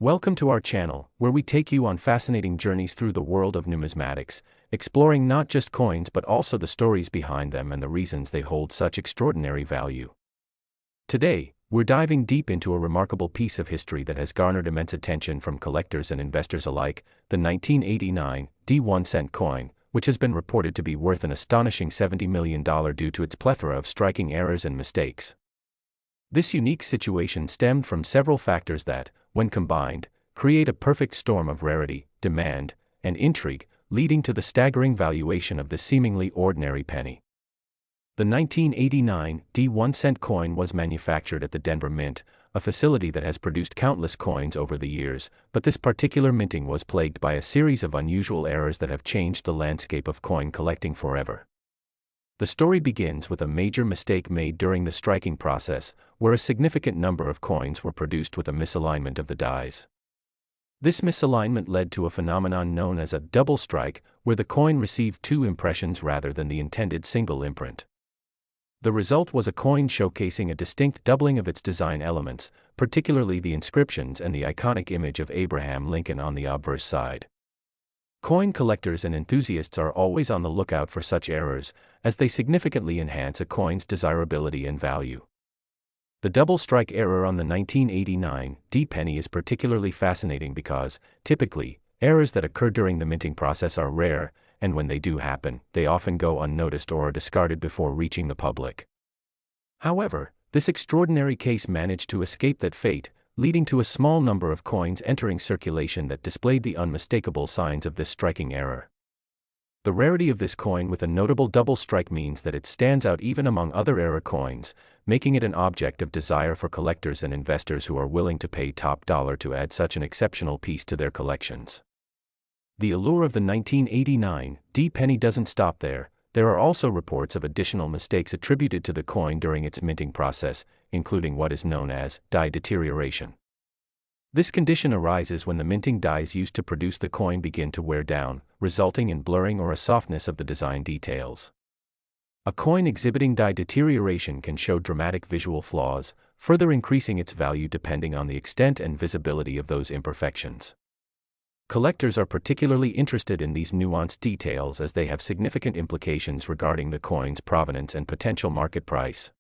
Welcome to our channel, where we take you on fascinating journeys through the world of numismatics, exploring not just coins but also the stories behind them and the reasons they hold such extraordinary value. Today, we're diving deep into a remarkable piece of history that has garnered immense attention from collectors and investors alike, the 1989 1-cent coin, which has been reported to be worth an astonishing $70 million due to its plethora of striking errors and mistakes. This unique situation stemmed from several factors that, when combined, create a perfect storm of rarity, demand, and intrigue, leading to the staggering valuation of this seemingly ordinary penny. The 1989 1-cent coin was manufactured at the Denver Mint, a facility that has produced countless coins over the years, but this particular minting was plagued by a series of unusual errors that have changed the landscape of coin collecting forever. The story begins with a major mistake made during the striking process, where a significant number of coins were produced with a misalignment of the dies. This misalignment led to a phenomenon known as a double strike, where the coin received two impressions rather than the intended single imprint. The result was a coin showcasing a distinct doubling of its design elements, particularly the inscriptions and the iconic image of Abraham Lincoln on the obverse side. Coin collectors and enthusiasts are always on the lookout for such errors, as they significantly enhance a coin's desirability and value. The double strike error on the 1989 penny is particularly fascinating because, typically, errors that occur during the minting process are rare, and when they do happen, they often go unnoticed or are discarded before reaching the public. However, this extraordinary case managed to escape that fate, leading to a small number of coins entering circulation that displayed the unmistakable signs of this striking error. The rarity of this coin with a notable double strike means that it stands out even among other error coins, making it an object of desire for collectors and investors who are willing to pay top dollar to add such an exceptional piece to their collections. The allure of the 1989 penny doesn't stop there. There are also reports of additional mistakes attributed to the coin during its minting process, including what is known as die deterioration. This condition arises when the minting dies used to produce the coin begin to wear down, resulting in blurring or a softness of the design details. A coin exhibiting die deterioration can show dramatic visual flaws, further increasing its value depending on the extent and visibility of those imperfections. Collectors are particularly interested in these nuanced details as they have significant implications regarding the coin's provenance and potential market price.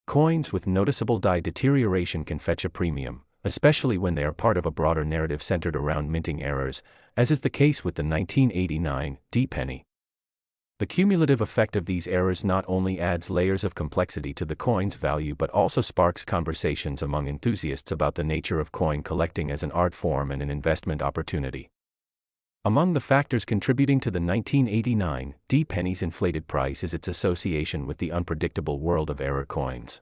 Coins with noticeable die deterioration can fetch a premium, especially when they are part of a broader narrative centered around minting errors, as is the case with the 1989 penny. The cumulative effect of these errors not only adds layers of complexity to the coin's value but also sparks conversations among enthusiasts about the nature of coin collecting as an art form and an investment opportunity. Among the factors contributing to the 1989 penny's inflated price is its association with the unpredictable world of error coins.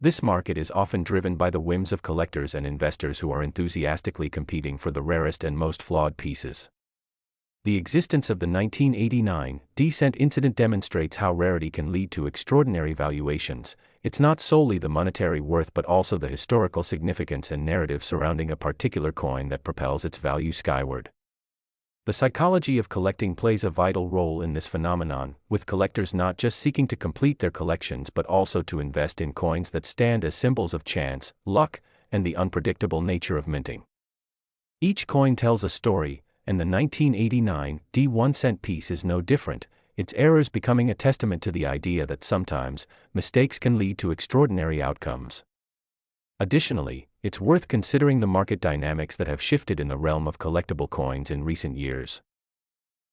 This market is often driven by the whims of collectors and investors who are enthusiastically competing for the rarest and most flawed pieces. The existence of the 1989 cent incident demonstrates how rarity can lead to extraordinary valuations. It's not solely the monetary worth but also the historical significance and narrative surrounding a particular coin that propels its value skyward. The psychology of collecting plays a vital role in this phenomenon, with collectors not just seeking to complete their collections but also to invest in coins that stand as symbols of chance, luck, and the unpredictable nature of minting. Each coin tells a story, and the 1989 1-cent piece is no different, its errors becoming a testament to the idea that sometimes, mistakes can lead to extraordinary outcomes. Additionally, it's worth considering the market dynamics that have shifted in the realm of collectible coins in recent years.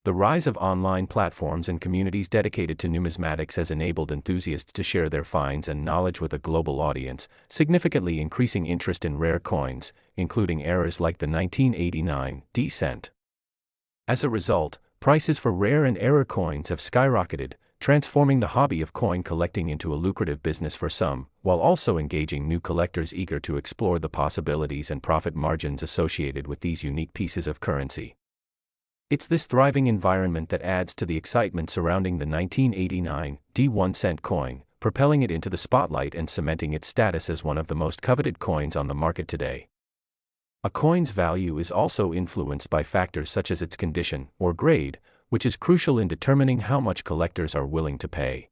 The rise of online platforms and communities dedicated to numismatics has enabled enthusiasts to share their finds and knowledge with a global audience, significantly increasing interest in rare coins, including errors like the 1989 cent. As a result, prices for rare and error coins have skyrocketed, transforming the hobby of coin collecting into a lucrative business for some, while also engaging new collectors eager to explore the possibilities and profit margins associated with these unique pieces of currency. It's this thriving environment that adds to the excitement surrounding the 1989 1-cent coin, propelling it into the spotlight and cementing its status as one of the most coveted coins on the market today. A coin's value is also influenced by factors such as its condition, or grade, which is crucial in determining how much collectors are willing to pay.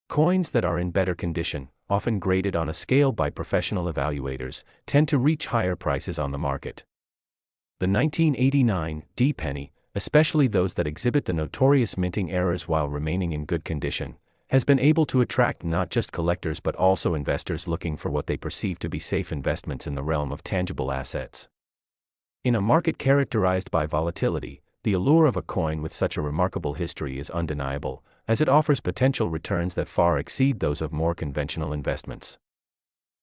Coins that are in better condition, often graded on a scale by professional evaluators, tend to reach higher prices on the market. The 1989 D penny, especially those that exhibit the notorious minting errors while remaining in good condition, has been able to attract not just collectors but also investors looking for what they perceive to be safe investments in the realm of tangible assets. In a market characterized by volatility, the allure of a coin with such a remarkable history is undeniable, as it offers potential returns that far exceed those of more conventional investments.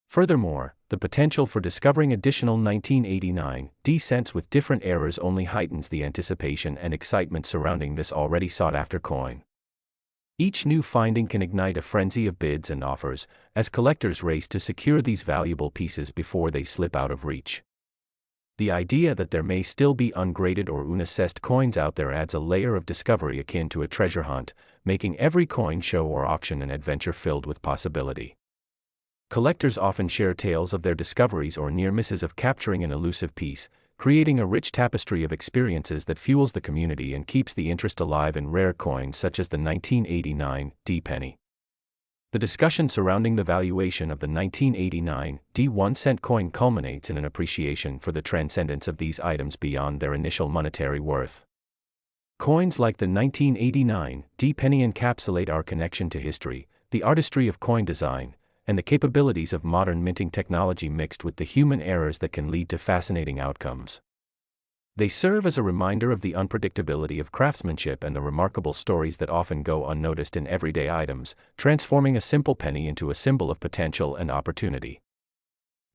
Furthermore, the potential for discovering additional 1989 D cents with different errors only heightens the anticipation and excitement surrounding this already sought-after coin. Each new finding can ignite a frenzy of bids and offers, as collectors race to secure these valuable pieces before they slip out of reach. The idea that there may still be ungraded or unassessed coins out there adds a layer of discovery akin to a treasure hunt, making every coin show or auction an adventure filled with possibility. Collectors often share tales of their discoveries or near misses of capturing an elusive piece, creating a rich tapestry of experiences that fuels the community and keeps the interest alive in rare coins such as the 1989 D penny. The discussion surrounding the valuation of the 1989 D 1-cent coin culminates in an appreciation for the transcendence of these items beyond their initial monetary worth. Coins like the 1989 D penny encapsulate our connection to history, the artistry of coin design, and the capabilities of modern minting technology mixed with the human errors that can lead to fascinating outcomes. They serve as a reminder of the unpredictability of craftsmanship and the remarkable stories that often go unnoticed in everyday items, transforming a simple penny into a symbol of potential and opportunity.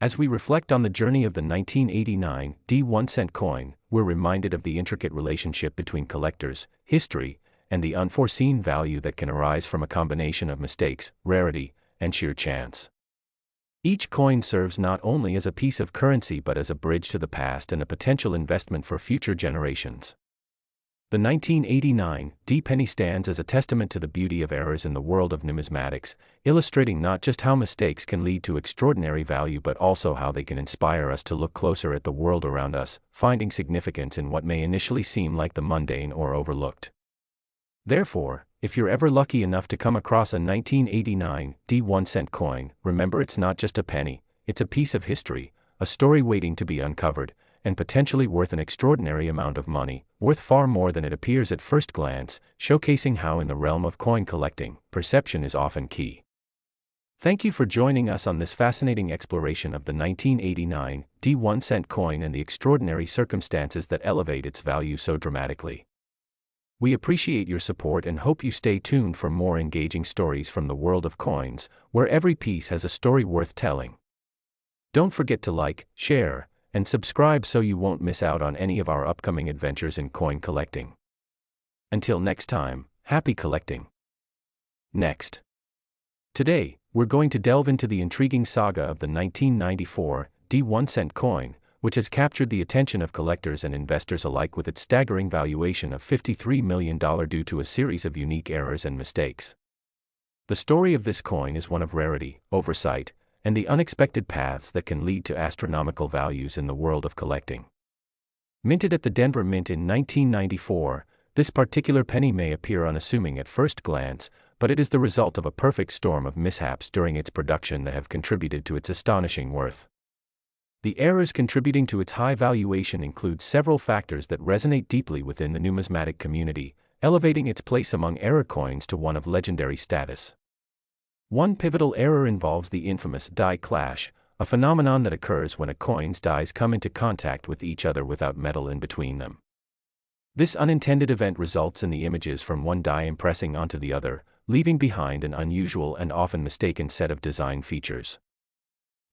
As we reflect on the journey of the 1989 D 1-cent coin, we're reminded of the intricate relationship between collectors, history, and the unforeseen value that can arise from a combination of mistakes, rarity, and sheer chance. Each coin serves not only as a piece of currency but as a bridge to the past and a potential investment for future generations. The 1989 D penny stands as a testament to the beauty of errors in the world of numismatics, illustrating not just how mistakes can lead to extraordinary value but also how they can inspire us to look closer at the world around us, finding significance in what may initially seem like the mundane or overlooked. Therefore, if you're ever lucky enough to come across a 1989 D 1-cent coin, remember it's not just a penny, it's a piece of history, a story waiting to be uncovered, and potentially worth an extraordinary amount of money, worth far more than it appears at first glance, showcasing how in the realm of coin collecting, perception is often key. Thank you for joining us on this fascinating exploration of the 1989 D 1-cent coin and the extraordinary circumstances that elevate its value so dramatically. We appreciate your support and hope you stay tuned for more engaging stories from the world of coins, where every piece has a story worth telling. Don't forget to like, share, and subscribe so you won't miss out on any of our upcoming adventures in coin collecting. Until next time, happy collecting. Next. Today, we're going to delve into the intriguing saga of the 1994 D 1-cent coin, which has captured the attention of collectors and investors alike with its staggering valuation of $53 million due to a series of unique errors and mistakes. The story of this coin is one of rarity, oversight, and the unexpected paths that can lead to astronomical values in the world of collecting. Minted at the Denver Mint in 1994, this particular penny may appear unassuming at first glance, but it is the result of a perfect storm of mishaps during its production that have contributed to its astonishing worth. The errors contributing to its high valuation include several factors that resonate deeply within the numismatic community, elevating its place among error coins to one of legendary status. One pivotal error involves the infamous die clash, a phenomenon that occurs when a coin's dies come into contact with each other without metal in between them. This unintended event results in the images from one die impressing onto the other, leaving behind an unusual and often mistaken set of design features.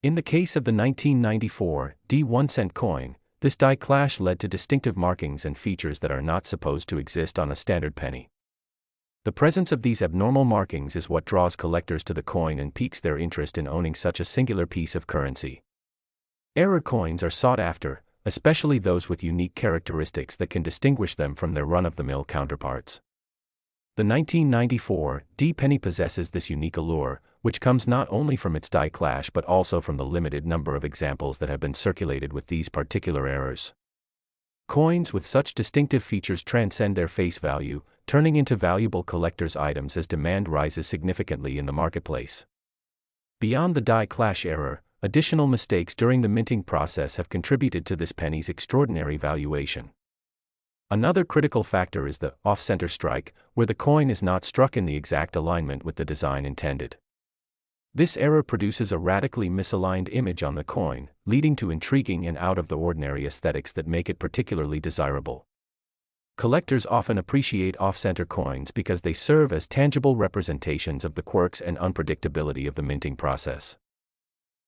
In the case of the 1994 D 1-cent coin, this die clash led to distinctive markings and features that are not supposed to exist on a standard penny. The presence of these abnormal markings is what draws collectors to the coin and piques their interest in owning such a singular piece of currency. Error coins are sought after, especially those with unique characteristics that can distinguish them from their run-of-the-mill counterparts. The 1994 D penny possesses this unique allure, which comes not only from its die clash but also from the limited number of examples that have been circulated with these particular errors. Coins with such distinctive features transcend their face value, turning into valuable collector's items as demand rises significantly in the marketplace. Beyond the die clash error, additional mistakes during the minting process have contributed to this penny's extraordinary valuation. Another critical factor is the off-center strike, where the coin is not struck in the exact alignment with the design intended. This error produces a radically misaligned image on the coin, leading to intriguing and out-of-the-ordinary aesthetics that make it particularly desirable. Collectors often appreciate off-center coins because they serve as tangible representations of the quirks and unpredictability of the minting process.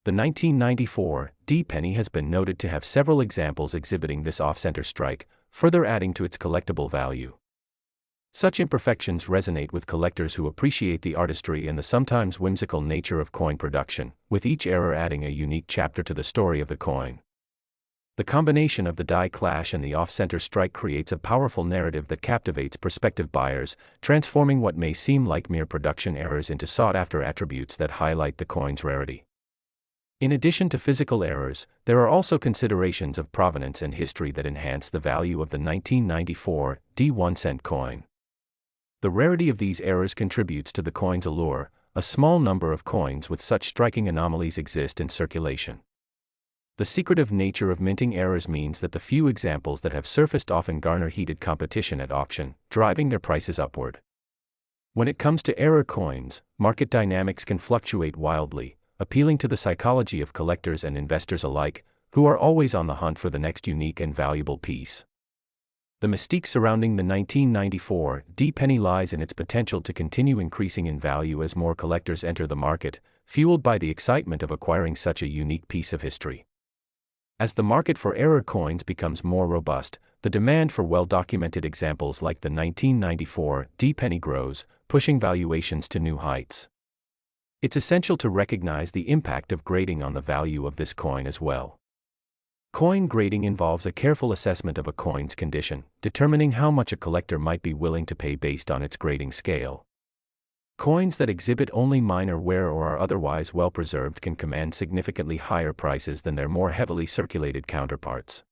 The 1994 D penny has been noted to have several examples exhibiting this off-center strike, further adding to its collectible value. Such imperfections resonate with collectors who appreciate the artistry and the sometimes whimsical nature of coin production, with each error adding a unique chapter to the story of the coin. The combination of the die clash and the off-center strike creates a powerful narrative that captivates prospective buyers, transforming what may seem like mere production errors into sought-after attributes that highlight the coin's rarity. In addition to physical errors, there are also considerations of provenance and history that enhance the value of the 1994 D 1-cent coin. The rarity of these errors contributes to the coin's allure. A small number of coins with such striking anomalies exist in circulation. The secretive nature of minting errors means that the few examples that have surfaced often garner heated competition at auction, driving their prices upward. When it comes to error coins, market dynamics can fluctuate wildly, appealing to the psychology of collectors and investors alike, who are always on the hunt for the next unique and valuable piece. The mystique surrounding the 1994 D penny lies in its potential to continue increasing in value as more collectors enter the market, fueled by the excitement of acquiring such a unique piece of history. As the market for error coins becomes more robust, the demand for well-documented examples like the 1994 D penny grows, pushing valuations to new heights. It's essential to recognize the impact of grading on the value of this coin as well. Coin grading involves a careful assessment of a coin's condition, determining how much a collector might be willing to pay based on its grading scale. Coins that exhibit only minor wear or are otherwise well preserved can command significantly higher prices than their more heavily circulated counterparts.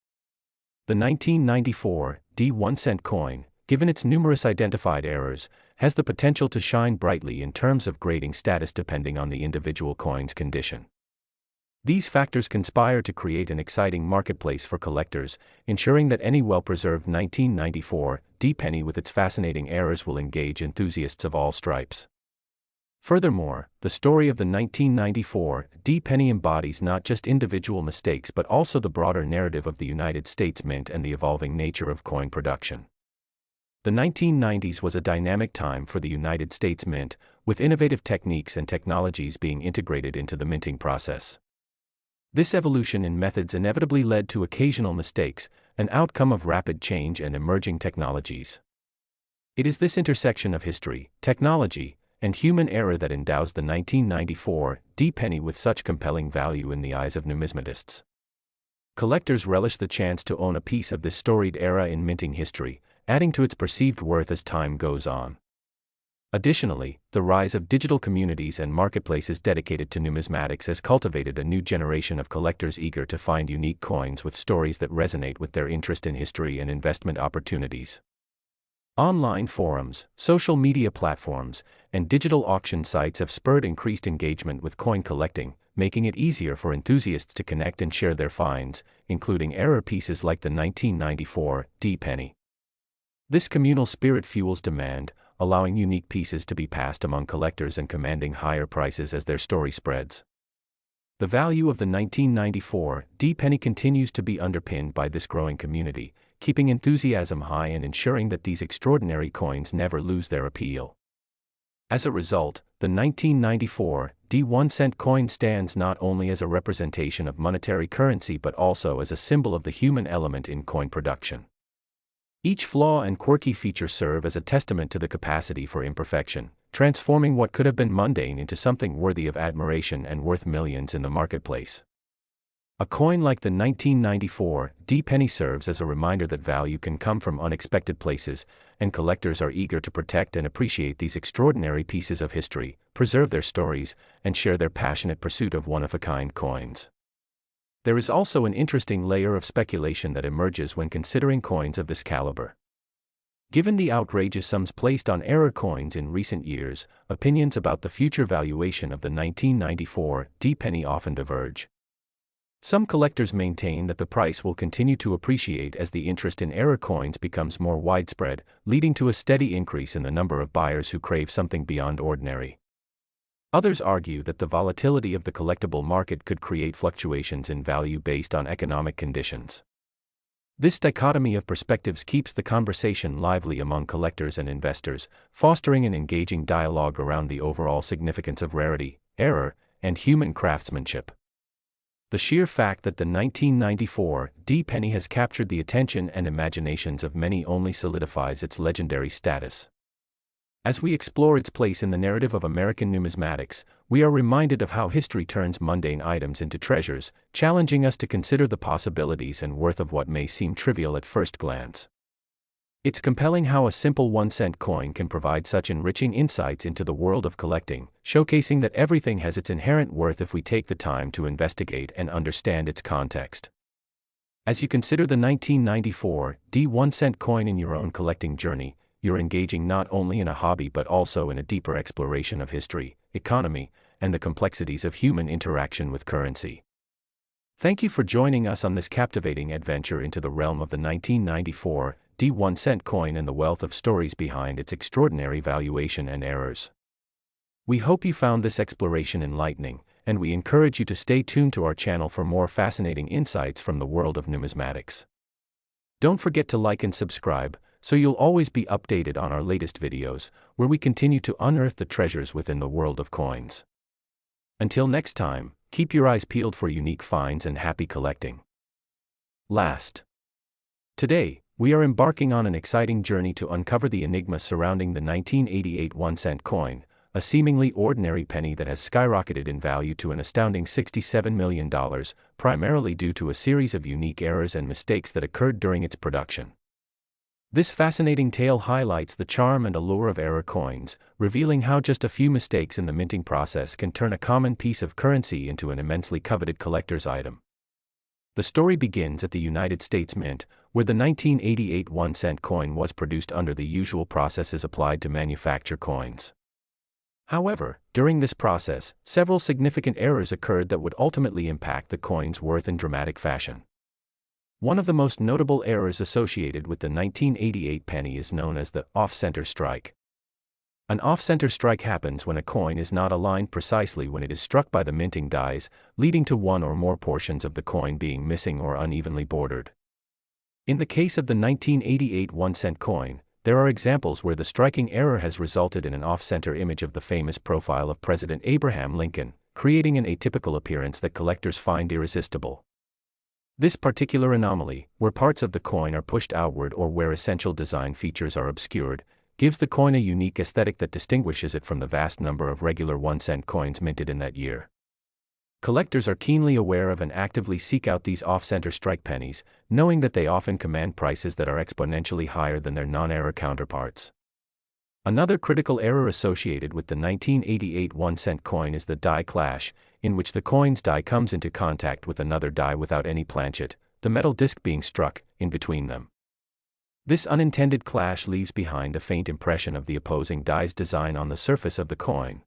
The 1994 D 1-cent coin, given its numerous identified errors, has the potential to shine brightly in terms of grading status depending on the individual coin's condition. These factors conspire to create an exciting marketplace for collectors, ensuring that any well-preserved 1994 D penny with its fascinating errors will engage enthusiasts of all stripes. Furthermore, the story of the 1994 D penny embodies not just individual mistakes but also the broader narrative of the United States Mint and the evolving nature of coin production. The 1990s was a dynamic time for the United States Mint, with innovative techniques and technologies being integrated into the minting process. This evolution in methods inevitably led to occasional mistakes, an outcome of rapid change and emerging technologies. It is this intersection of history, technology, and human error that endows the 1994 D penny with such compelling value in the eyes of numismatists. Collectors relish the chance to own a piece of this storied era in minting history, adding to its perceived worth as time goes on. Additionally, the rise of digital communities and marketplaces dedicated to numismatics has cultivated a new generation of collectors eager to find unique coins with stories that resonate with their interest in history and investment opportunities. Online forums, social media platforms, and digital auction sites have spurred increased engagement with coin collecting, making it easier for enthusiasts to connect and share their finds, including error pieces like the 1994 D penny. This communal spirit fuels demand, allowing unique pieces to be passed among collectors and commanding higher prices as their story spreads. The value of the 1994 D penny continues to be underpinned by this growing community, keeping enthusiasm high and ensuring that these extraordinary coins never lose their appeal. As a result, the 1994 D 1-cent coin stands not only as a representation of monetary currency but also as a symbol of the human element in coin production. Each flaw and quirky feature serve as a testament to the capacity for imperfection, transforming what could have been mundane into something worthy of admiration and worth millions in the marketplace. A coin like the 1994 D penny serves as a reminder that value can come from unexpected places, and collectors are eager to protect and appreciate these extraordinary pieces of history, preserve their stories, and share their passionate pursuit of one-of-a-kind coins. There is also an interesting layer of speculation that emerges when considering coins of this caliber. Given the outrageous sums placed on error coins in recent years, opinions about the future valuation of the 1994 D penny often diverge. Some collectors maintain that the price will continue to appreciate as the interest in error coins becomes more widespread, leading to a steady increase in the number of buyers who crave something beyond ordinary. Others argue that the volatility of the collectible market could create fluctuations in value based on economic conditions. This dichotomy of perspectives keeps the conversation lively among collectors and investors, fostering an engaging dialogue around the overall significance of rarity, error, and human craftsmanship. The sheer fact that the 1994 D penny has captured the attention and imaginations of many only solidifies its legendary status. As we explore its place in the narrative of American numismatics, we are reminded of how history turns mundane items into treasures, challenging us to consider the possibilities and worth of what may seem trivial at first glance. It's compelling how a simple 1-cent coin can provide such enriching insights into the world of collecting, showcasing that everything has its inherent worth if we take the time to investigate and understand its context. As you consider the 1994 D 1-cent coin in your own collecting journey, you're engaging not only in a hobby but also in a deeper exploration of history, economy, and the complexities of human interaction with currency. Thank you for joining us on this captivating adventure into the realm of the 1994 D 1-cent coin and the wealth of stories behind its extraordinary valuation and errors. We hope you found this exploration enlightening, and we encourage you to stay tuned to our channel for more fascinating insights from the world of numismatics. Don't forget to like and subscribe, so you'll always be updated on our latest videos, where we continue to unearth the treasures within the world of coins. Until next time, keep your eyes peeled for unique finds and happy collecting. Today, we are embarking on an exciting journey to uncover the enigma surrounding the 1988 1-cent coin, a seemingly ordinary penny that has skyrocketed in value to an astounding $67 million, primarily due to a series of unique errors and mistakes that occurred during its production. This fascinating tale highlights the charm and allure of error coins, revealing how just a few mistakes in the minting process can turn a common piece of currency into an immensely coveted collector's item. The story begins at the United States Mint, where the 1988 1-cent coin was produced under the usual processes applied to manufacture coins. However, during this process, several significant errors occurred that would ultimately impact the coin's worth in dramatic fashion. One of the most notable errors associated with the 1988 penny is known as the off-center strike. An off-center strike happens when a coin is not aligned precisely when it is struck by the minting dies, leading to one or more portions of the coin being missing or unevenly bordered. In the case of the 1988 1-cent coin, there are examples where the striking error has resulted in an off-center image of the famous profile of President Abraham Lincoln, creating an atypical appearance that collectors find irresistible. This particular anomaly, where parts of the coin are pushed outward or where essential design features are obscured, gives the coin a unique aesthetic that distinguishes it from the vast number of regular 1-cent coins minted in that year. Collectors are keenly aware of and actively seek out these off-center strike pennies, knowing that they often command prices that are exponentially higher than their non-error counterparts. Another critical error associated with the 1988 1-cent coin is the die clash, in which the coin's die comes into contact with another die without any planchet, the metal disc being struck in between them. This unintended clash leaves behind a faint impression of the opposing die's design on the surface of the coin.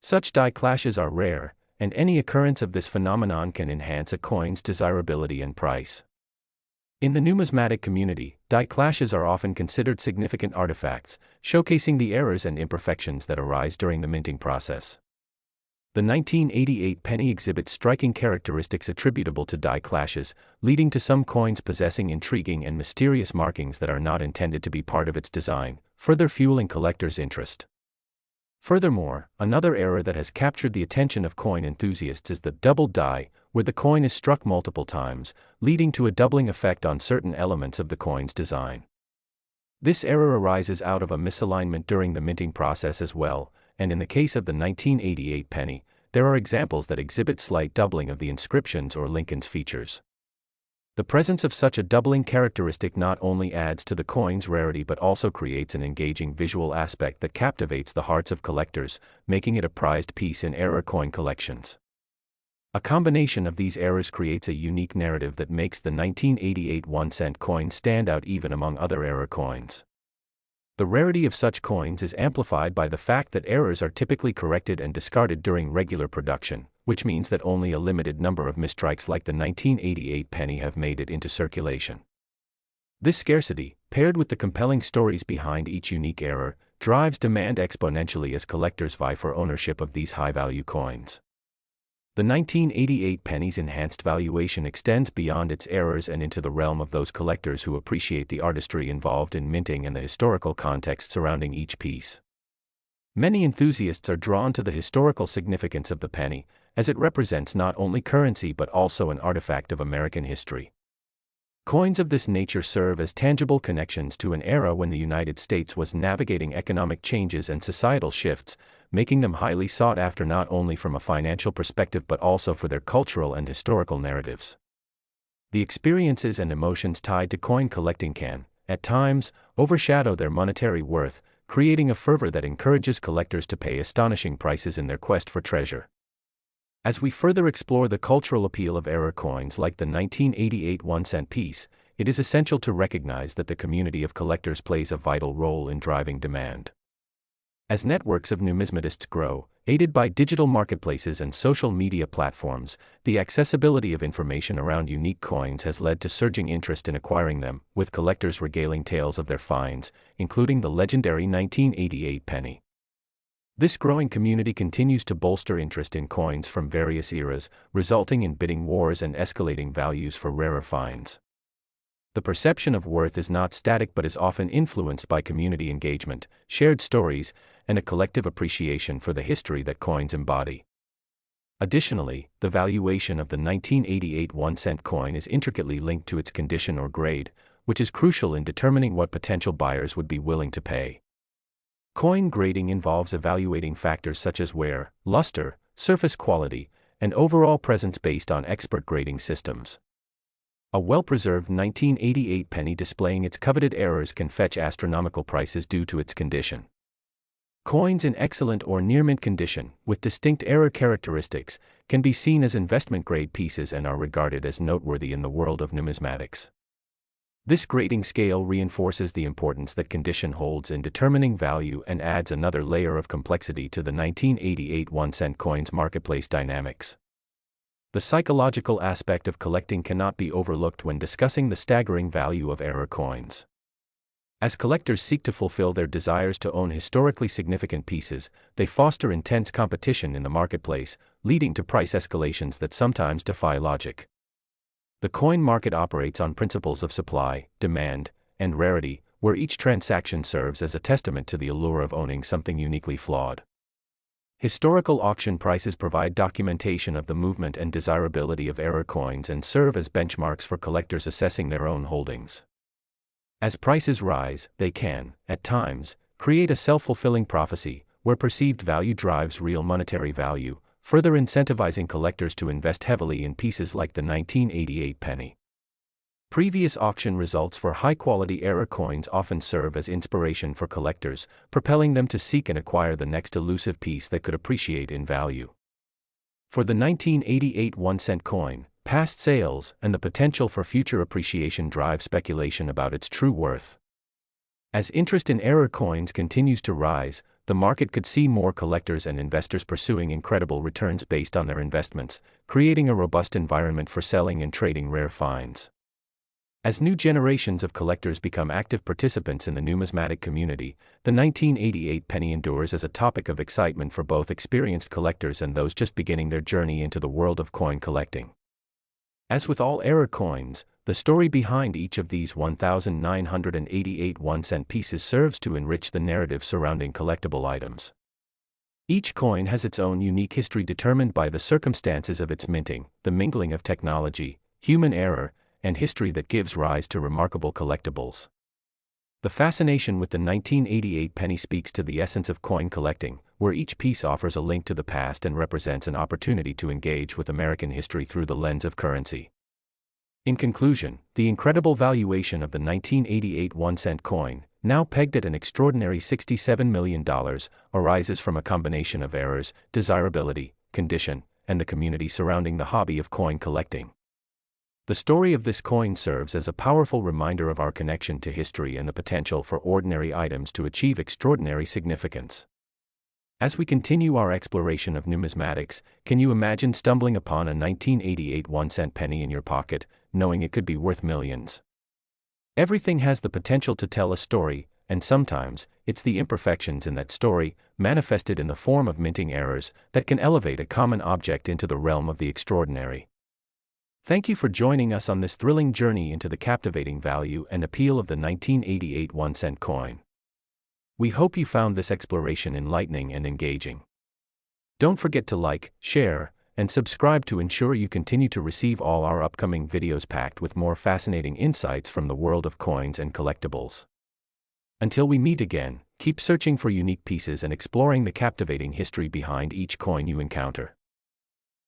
Such die clashes are rare, and any occurrence of this phenomenon can enhance a coin's desirability and price. In the numismatic community, die clashes are often considered significant artifacts, showcasing the errors and imperfections that arise during the minting process. The 1988 penny exhibits striking characteristics attributable to die clashes, leading to some coins possessing intriguing and mysterious markings that are not intended to be part of its design, further fueling collectors' interest. Furthermore, another error that has captured the attention of coin enthusiasts is the double die, where the coin is struck multiple times, leading to a doubling effect on certain elements of the coin's design. This error arises out of a misalignment during the minting process as well, and in the case of the 1988 penny, there are examples that exhibit slight doubling of the inscriptions or Lincoln's features. The presence of such a doubling characteristic not only adds to the coin's rarity but also creates an engaging visual aspect that captivates the hearts of collectors, making it a prized piece in error coin collections. A combination of these errors creates a unique narrative that makes the 1988 1-cent coin stand out even among other error coins. The rarity of such coins is amplified by the fact that errors are typically corrected and discarded during regular production, which means that only a limited number of mistrikes like the 1988 penny have made it into circulation. This scarcity, paired with the compelling stories behind each unique error, drives demand exponentially as collectors vie for ownership of these high-value coins. The 1988 penny's enhanced valuation extends beyond its errors and into the realm of those collectors who appreciate the artistry involved in minting and the historical context surrounding each piece. Many enthusiasts are drawn to the historical significance of the penny, as it represents not only currency but also an artifact of American history. Coins of this nature serve as tangible connections to an era when the United States was navigating economic changes and societal shifts, making them highly sought after not only from a financial perspective but also for their cultural and historical narratives. The experiences and emotions tied to coin collecting can, at times, overshadow their monetary worth, creating a fervor that encourages collectors to pay astonishing prices in their quest for treasure. As we further explore the cultural appeal of error coins like the 1988 1-cent piece, it is essential to recognize that the community of collectors plays a vital role in driving demand. As networks of numismatists grow, aided by digital marketplaces and social media platforms, the accessibility of information around unique coins has led to surging interest in acquiring them, with collectors regaling tales of their finds, including the legendary 1988 penny. This growing community continues to bolster interest in coins from various eras, resulting in bidding wars and escalating values for rarer finds. The perception of worth is not static but is often influenced by community engagement, shared stories, and a collective appreciation for the history that coins embody. Additionally, the valuation of the 1988 1-cent coin is intricately linked to its condition or grade, which is crucial in determining what potential buyers would be willing to pay. Coin grading involves evaluating factors such as wear, luster, surface quality, and overall presence based on expert grading systems. A well-preserved 1988 penny displaying its coveted errors can fetch astronomical prices due to its condition. Coins in excellent or near-mint condition, with distinct error characteristics, can be seen as investment-grade pieces and are regarded as noteworthy in the world of numismatics. This grading scale reinforces the importance that condition holds in determining value and adds another layer of complexity to the 1988 1-cent coin's marketplace dynamics. The psychological aspect of collecting cannot be overlooked when discussing the staggering value of error coins. As collectors seek to fulfill their desires to own historically significant pieces, they foster intense competition in the marketplace, leading to price escalations that sometimes defy logic. The coin market operates on principles of supply, demand, and rarity, where each transaction serves as a testament to the allure of owning something uniquely flawed. Historical auction prices provide documentation of the movement and desirability of error coins and serve as benchmarks for collectors assessing their own holdings. As prices rise, they can, at times, create a self-fulfilling prophecy, where perceived value drives real monetary value, further incentivizing collectors to invest heavily in pieces like the 1988 penny. Previous auction results for high-quality error coins often serve as inspiration for collectors, propelling them to seek and acquire the next elusive piece that could appreciate in value. For the 1988 1-cent coin, past sales and the potential for future appreciation drive speculation about its true worth. As interest in error coins continues to rise, the market could see more collectors and investors pursuing incredible returns based on their investments, creating a robust environment for selling and trading rare finds. As new generations of collectors become active participants in the numismatic community, the 1988 penny endures as a topic of excitement for both experienced collectors and those just beginning their journey into the world of coin collecting. As with all error coins, the story behind each of these 1,988 1-cent pieces serves to enrich the narrative surrounding collectible items. Each coin has its own unique history determined by the circumstances of its minting, the mingling of technology, human error, and history that gives rise to remarkable collectibles. The fascination with the 1988 penny speaks to the essence of coin collecting, where each piece offers a link to the past and represents an opportunity to engage with American history through the lens of currency. In conclusion, the incredible valuation of the 1988 1-cent coin, now pegged at an extraordinary $67 million, arises from a combination of errors, desirability, condition, and the community surrounding the hobby of coin collecting. The story of this coin serves as a powerful reminder of our connection to history and the potential for ordinary items to achieve extraordinary significance. As we continue our exploration of numismatics, can you imagine stumbling upon a 1988 1-cent penny in your pocket, knowing it could be worth millions? Everything has the potential to tell a story, and sometimes, it's the imperfections in that story, manifested in the form of minting errors, that can elevate a common object into the realm of the extraordinary. Thank you for joining us on this thrilling journey into the captivating value and appeal of the 1988 1-cent coin. We hope you found this exploration enlightening and engaging. Don't forget to like, share, and subscribe to ensure you continue to receive all our upcoming videos packed with more fascinating insights from the world of coins and collectibles. Until we meet again, keep searching for unique pieces and exploring the captivating history behind each coin you encounter.